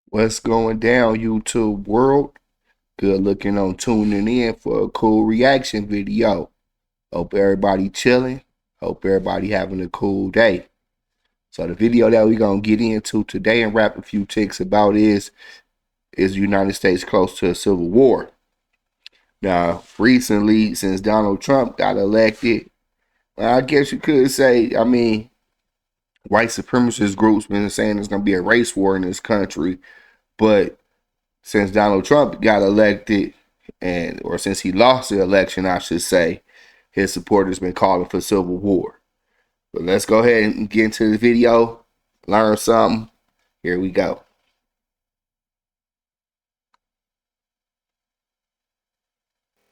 What's going down, YouTube world? Good looking on tuning in for a cool reaction video. Hope everybody chilling. Hope everybody having a cool day. So the video that we're gonna get into today and wrap a few ticks about is the United States close to a civil war. Now, recently, since Donald Trump got elected, I guess you could say, white supremacist groups been saying there's gonna be a race war in this country, but since Donald Trump got elected, or since he lost the election, I should say, his supporters been calling for civil war. But let's go ahead and get into the video, learn something. Here we go.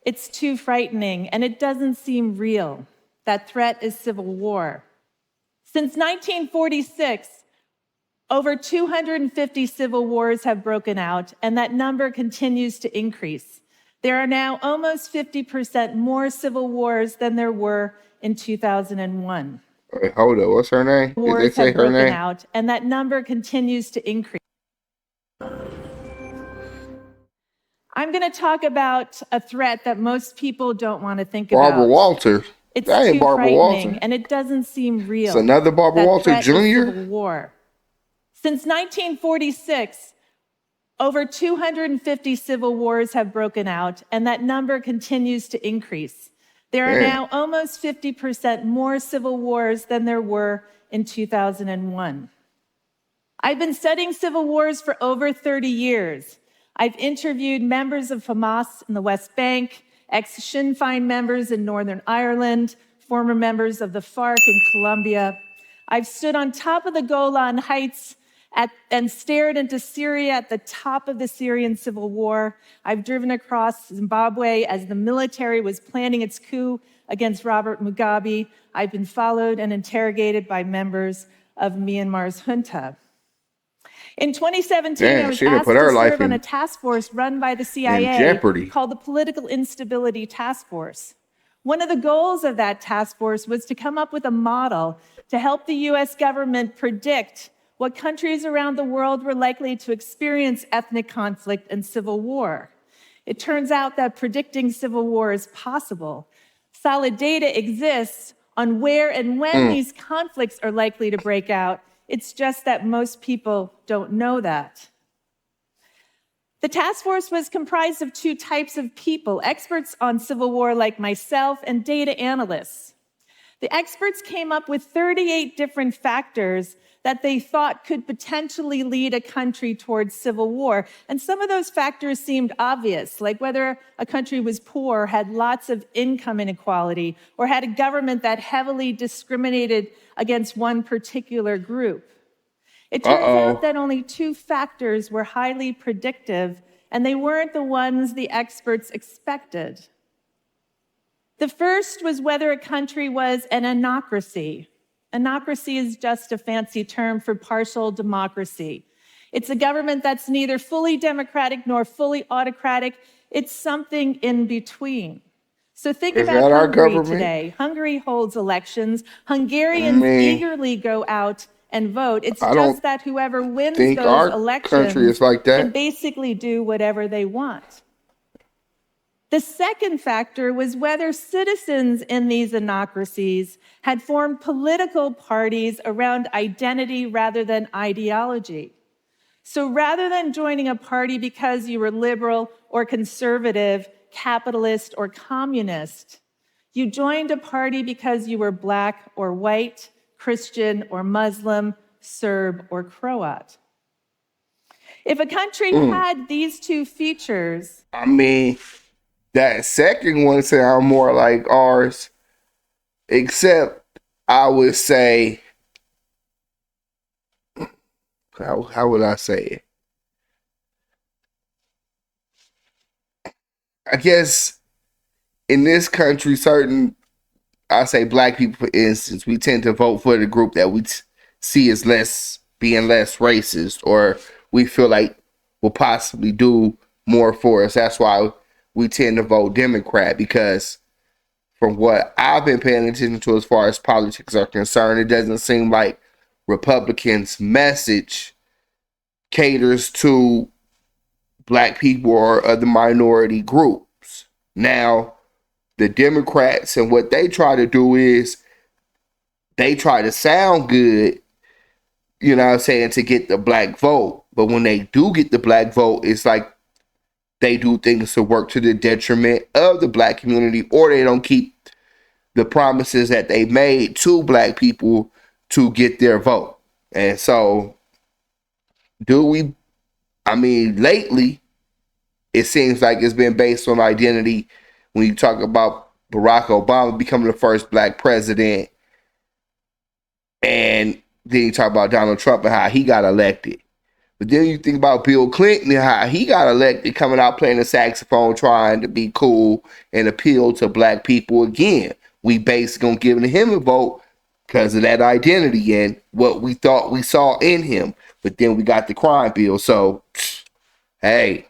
It's too frightening, and it doesn't seem real. That threat is civil war. Since 1946, over 250 civil wars have broken out, and that number continues to increase. There are now almost 50% more civil wars than there were in 2001. Wait, hold up. What's her name? Did they Wars say have her broken name? out, and that number continues to increase. I'm going to talk about a threat that most people don't want to think Barbara about. Walter. It's That ain't too Barbara frightening, Walter. and it doesn't seem real. It's another Barbara That Walter threat is Jr.? civil war. Since 1946, over 250 civil wars have broken out, and that number continues to increase. There are Damn. now almost 50% more civil wars than there were in 2001. I've been studying civil wars for over 30 years. I've interviewed members of Hamas in the West Bank, ex-Sinn Féin members in Northern Ireland, former members of the FARC in Colombia. I've stood on top of the Golan Heights and stared into Syria at the top of the Syrian civil war. I've driven across Zimbabwe as the military was planning its coup against Robert Mugabe. I've been followed and interrogated by members of Myanmar's junta. In 2017, I Damn, was she done asked put to her life serve on a in task force run by the CIA jeopardy. called the Political Instability Task Force. One of the goals of that task force was to come up with a model to help the US government predict what countries around the world were likely to experience ethnic conflict and civil war. It turns out that predicting civil war is possible. Solid data exists on where and when these conflicts are likely to break out. It's just that most people don't know that. The task force was comprised of two types of people, experts on civil war like myself and data analysts. The experts came up with 38 different factors that they thought could potentially lead a country towards civil war. And some of those factors seemed obvious, like whether a country was poor, had lots of income inequality, or had a government that heavily discriminated against one particular group. It turns out that only two factors were highly predictive, and they weren't the ones the experts expected. The first was whether a country was an anocracy. Anocracy is just a fancy term for partial democracy. It's a government that's neither fully democratic nor fully autocratic. It's something in between. So think Is about that our Hungary government? today. Hungary holds elections. Hungarians eagerly go out and vote. It's I just don't that whoever wins think those our country elections is like can that. basically do whatever they want. The second factor was whether citizens in these anocracies had formed political parties around identity rather than ideology. So rather than joining a party because you were liberal or conservative, capitalist or communist, you joined a party because you were Black or white, Christian or Muslim, Serb or Croat. If a country had these two features, That second one sound more like ours, except I would say, how would I say it? I guess in this country, I say black people, for instance, we tend to vote for the group that we see as being less racist, or we feel like will possibly do more for us. That's why we tend to vote Democrat, because from what I've been paying attention to as far as politics are concerned, it doesn't seem like Republicans' message caters to black people or other minority groups. Now, the Democrats and what they try to do is they try to sound good, you know what I'm saying, to get the black vote. But when they do get the black vote, it's like they do things to work to the detriment of the black community, or they don't keep the promises that they made to black people to get their vote. And so, lately, it seems like it's been based on identity when you talk about Barack Obama becoming the first black president, and then you talk about Donald Trump and how he got elected. But then you think about Bill Clinton and how he got elected, coming out playing the saxophone, trying to be cool and appeal to black people again. We basically on giving him a vote because of that identity and what we thought we saw in him. But then we got the crime bill. So, hey.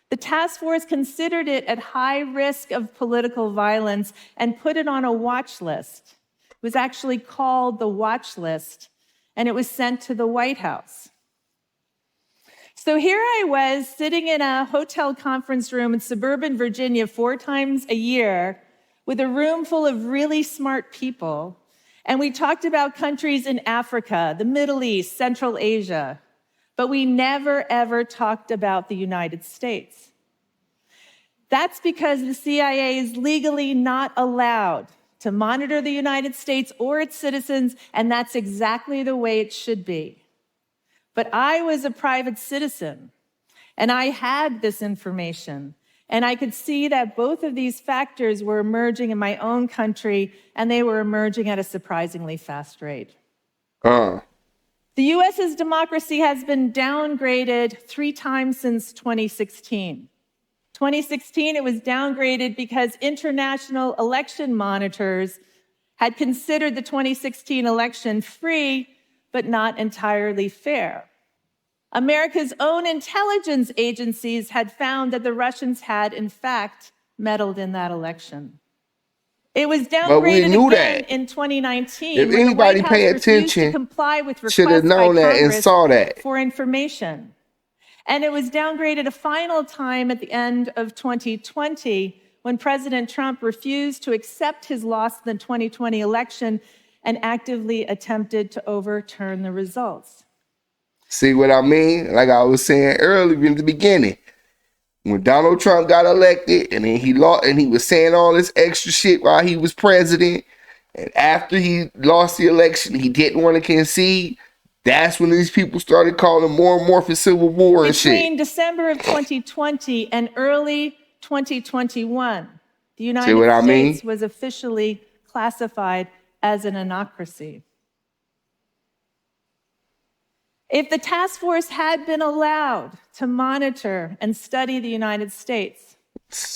The task force considered it at high risk of political violence and put it on a watch list. It was actually called the watch list, and it was sent to the White House. So here I was sitting in a hotel conference room in suburban Virginia 4 times a year with a room full of really smart people, and we talked about countries in Africa, the Middle East, Central Asia, but we never, ever talked about the United States. That's because the CIA is legally not allowed to monitor the United States or its citizens, and that's exactly the way it should be. But I was a private citizen, and I had this information, and I could see that both of these factors were emerging in my own country, and they were emerging at a surprisingly fast rate. The U.S.'s democracy has been downgraded 3 times since 2016. 2016, it was downgraded because international election monitors had considered the 2016 election free, but not entirely fair. America's own intelligence agencies had found that the Russians had, in fact, meddled in that election. It was downgraded again in 2019 if when the anybody White House pay refused to attention, comply with should have requests by known that and Congress saw that. for information. And it was downgraded a final time at the end of 2020 when President Trump refused to accept his loss in the 2020 election and actively attempted to overturn the results. See what I mean? Like I was saying earlier in the beginning, when Donald Trump got elected and then he lost, and he was saying all this extra shit while he was president, and after he lost the election, he didn't want to concede. That's when these people started calling more and more for civil war and shit. Between December of 2020 and early 2021, the United States was officially classified as an anocracy. If the task force had been allowed to monitor and study the United States,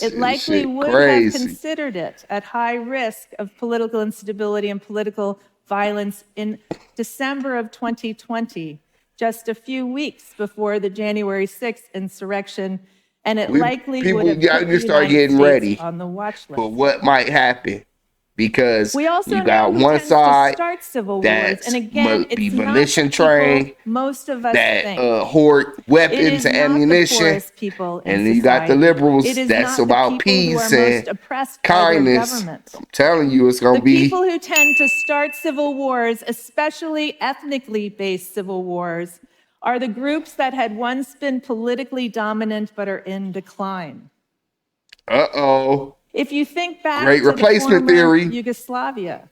it likely would have considered it at high risk of political instability and political violence in December of 2020, just a few weeks before the January 6th insurrection, and it likely would have put the United States on the watch list. For what might happen. Because we also you got one side that's be militia trained, most of us that hoard weapons and ammunition, and then you got the liberals that's about peace and kindness. I'm telling you, it's going to be the people who tend to start civil wars, especially ethnically based civil wars, are the groups that had once been politically dominant but are in decline. If you think back Great to replacement the former theory. Yugoslavia,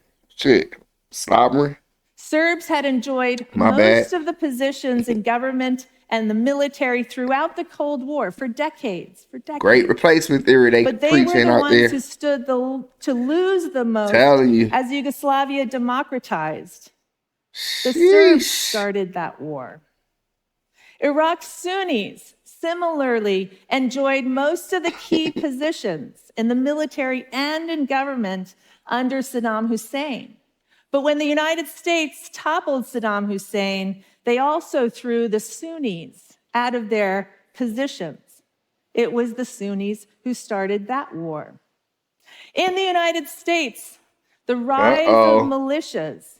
slobbering. Serbs had enjoyed most of the positions in government and the military throughout the Cold War for decades. Great replacement theory but they were the ones who stood to lose the most as Yugoslavia democratized. The Serbs started that war. Iraq's Sunnis similarly enjoyed most of the key positions in the military and in government under Saddam Hussein. But when the United States toppled Saddam Hussein, they also threw the Sunnis out of their positions. It was the Sunnis who started that war. In the United States, the rise of militias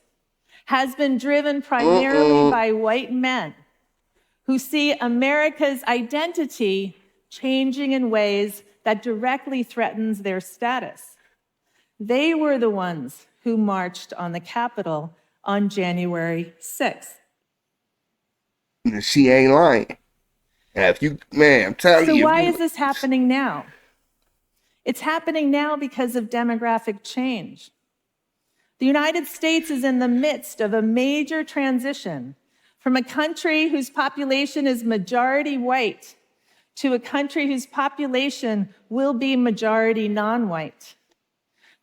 has been driven primarily by white men who see America's identity changing in ways that directly threatens their status. They were the ones who marched on the Capitol on January 6th. She ain't lying. And if you, man, I'm telling So you. why is this happening now? It's happening now because of demographic change. The United States is in the midst of a major transition from a country whose population is majority white to a country whose population will be majority non-white.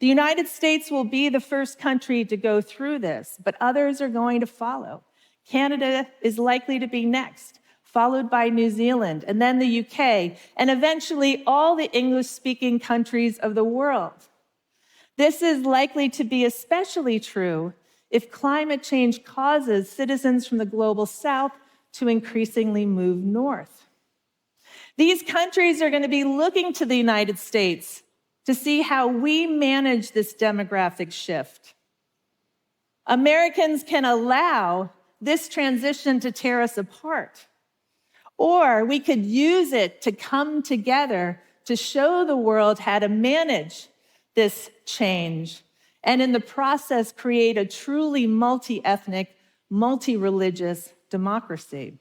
The United States will be the first country to go through this, but others are going to follow. Canada is likely to be next, followed by New Zealand, and then the UK, and eventually all the English-speaking countries of the world. This is likely to be especially true if climate change causes citizens from the global south to increasingly move north. These countries are going to be looking to the United States to see how we manage this demographic shift. Americans can allow this transition to tear us apart, or we could use it to come together to show the world how to manage this change, and in the process create a truly multi-ethnic, multi-religious democracy.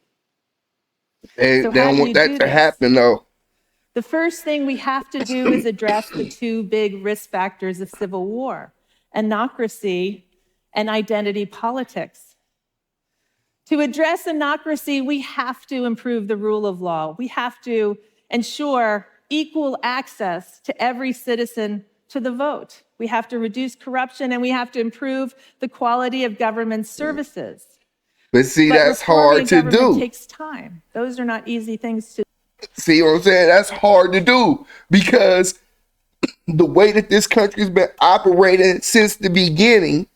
They So how don't do want you that do to this? happen, though. The first thing we have to do is address the two big risk factors of civil war: anocracy and identity politics. To address anocracy, we have to improve the rule of law. We have to ensure equal access to every citizen to the vote. We have to reduce corruption, and we have to improve the quality of government services. But see, But that's reforming hard to government do. takes time. Those are not easy things to do. See what I'm saying? That's hard to do because the way that this country's been operating since the beginning,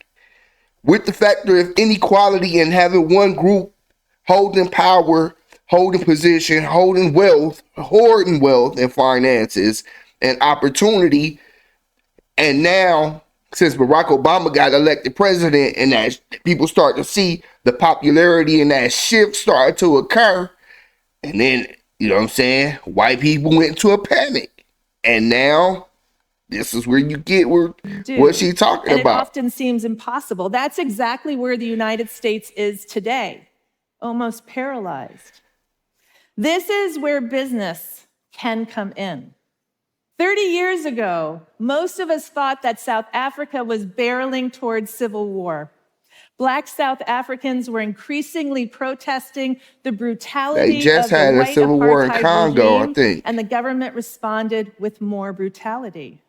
with the factor of inequality and having one group holding power, holding position, holding wealth, hoarding wealth and finances and opportunity. And now, since Barack Obama got elected president and that people start to see the popularity and that shift started to occur, and then, you know what I'm saying, white people went into a panic. And now, this is where you get what she's talking and about. It often seems impossible. That's exactly where the United States is today, almost paralyzed. This is where business can come in. 30 years ago, most of us thought that South Africa was barreling towards civil war. Black South Africans were increasingly protesting the brutality They just of the had a white civil war in apartheid Congo, regime, I think. and the government responded with more brutality.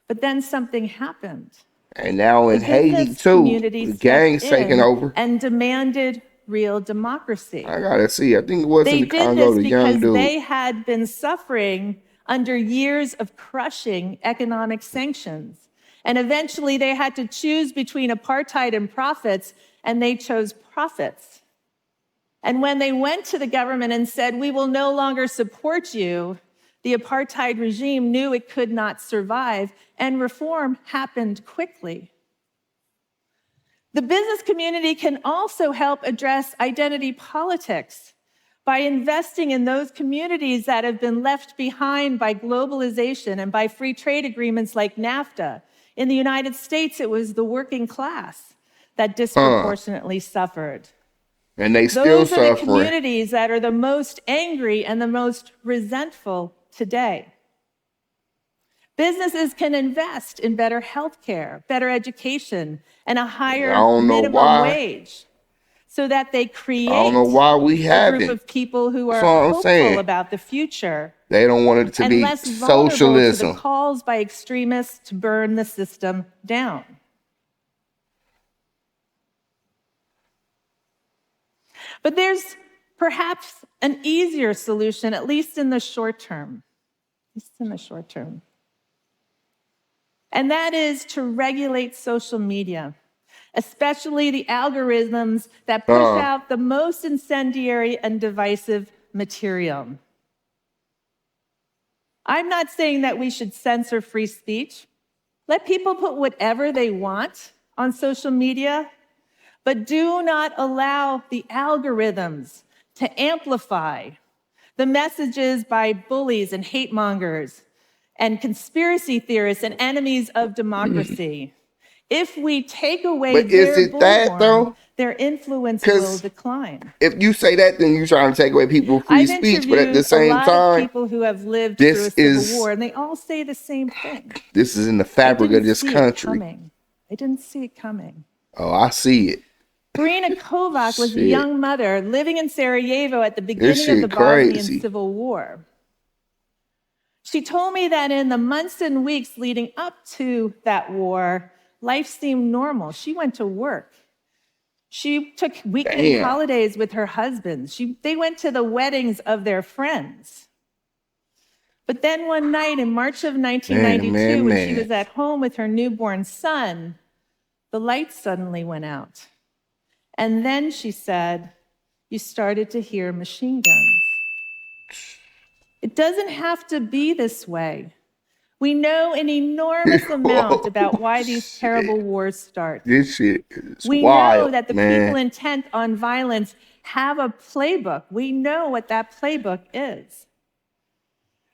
But then something happened. And now in The Haiti, business too, community the stepped gangs taking in over. and demanded real democracy. I gotta see. I think it was They in the did Congo, this the young because dude. they had been suffering under years of crushing economic sanctions. And eventually they had to choose between apartheid and profits, and they chose profits. And when they went to the government and said, "We will no longer support you," the apartheid regime knew it could not survive, and reform happened quickly. The business community can also help address identity politics by investing in those communities that have been left behind by globalization and by free trade agreements like NAFTA. In the United States, it was the working class that disproportionately suffered. And they still Those are the suffering. communities that are the most angry and the most resentful today. Businesses can invest in better healthcare, better education, and a higher minimum wage so that they create I don't know why we a group haven't. of people who are That's what I'm hopeful saying. about the future They don't want it to and be less vulnerable to the socialism. calls by extremists to burn the system down. But there's perhaps an easier solution, at least in the short term. And that is to regulate social media, especially the algorithms that push out the most incendiary and divisive material. I'm not saying that we should censor free speech. Let people put whatever they want on social media, but do not allow the algorithms to amplify the messages by bullies and hate mongers and conspiracy theorists and enemies of democracy. If we take away But is their it that bullhorn, though? their influence will Because decline. if you say that, then you're trying to take away people's free I've speech. But at the interviewed a same lot of time, people who have lived through a this civil is war, and they all say the same thing. this is in the I fabric of didn't this see it country. coming. I didn't see it coming. Oh, I see it. Brina Kovac was a Shit. young mother living in Sarajevo at the This beginning of the shit Bosnian crazy. Civil War. She told me that in the months and weeks leading up to that war, life seemed normal. She went to work. She took weekend Damn. holidays with her husband. They went to the weddings of their friends. But then one night in March of 1992, when she was at home with her newborn son, the lights suddenly went out. And then she said, you started to hear machine guns. It doesn't have to be this way. We know an enormous amount about why these terrible wars start. This shit is We wild, know that the man. people intent on violence have a playbook. We know what that playbook is.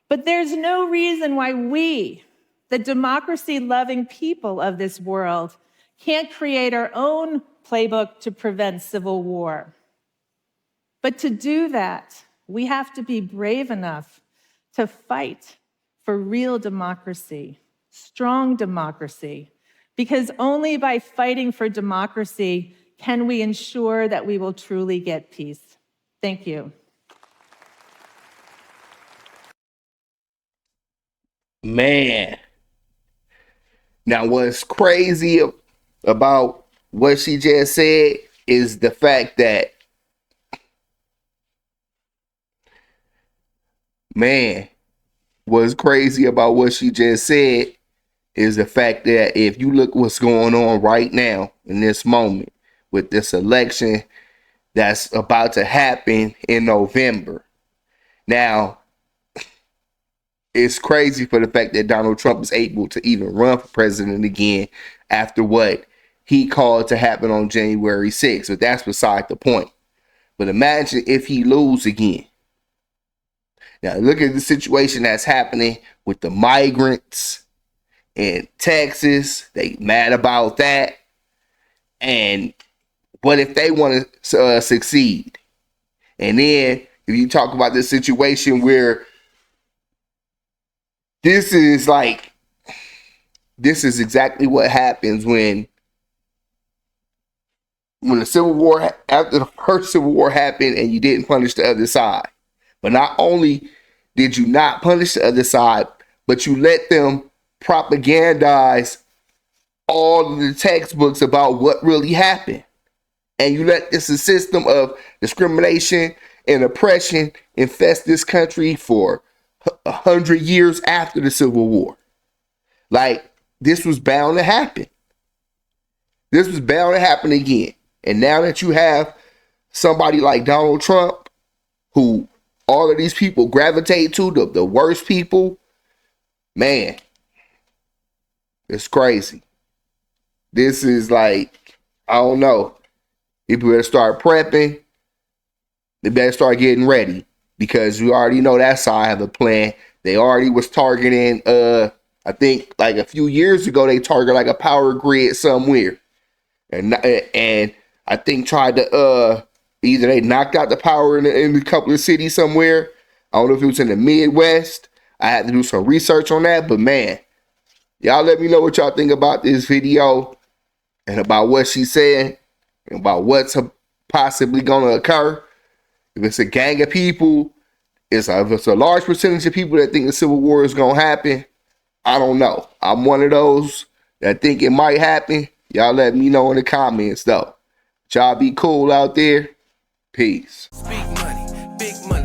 But there's no reason why we, the democracy-loving people of this world, can't create our own playbook to prevent civil war. But to do that, we have to be brave enough to fight for real democracy, strong democracy, because only by fighting for democracy can we ensure that we will truly get peace. Thank you. Man. Now, what's crazy about what she just said is the fact that, man, what's crazy about what she just said is the fact that if you look what's going on right now in this moment with this election that's about to happen in November. Now, it's crazy for the fact that Donald Trump is able to even run for president again after what he called to happen on January 6th. But that's beside the point. But imagine if he lose again. Now, look at the situation that's happening with the migrants in Texas. They mad about that. And what if they want to succeed? And then if you talk about this situation where this is exactly what happens when the Civil War, after the first Civil War happened and you didn't punish the other side. But not only did you not punish the other side, but you let them propagandize all of the textbooks about what really happened. And you let this system of discrimination and oppression infest this country for 100 years after the Civil War. Like, this was bound to happen. This was bound to happen again. And now that you have somebody like Donald Trump, who all of these people gravitate to, the worst people, man, it's crazy. This is like, I don't know. People better start prepping. They better start getting ready. Because you already know that side have a plan. They already was targeting, I think like a few years ago, they targeted like a power grid somewhere. And I think tried to, either they knocked out the power in a couple of cities somewhere. I don't know if it was in the Midwest. I had to do some research on that. But man, y'all let me know what y'all think about this video and about what she said and about what's possibly going to occur. If it's a gang of people, if it's a large percentage of people that think the Civil War is going to happen, I don't know. I'm one of those that think it might happen. Y'all let me know in the comments, though. Y'all be cool out there. Peace. Big money, big money.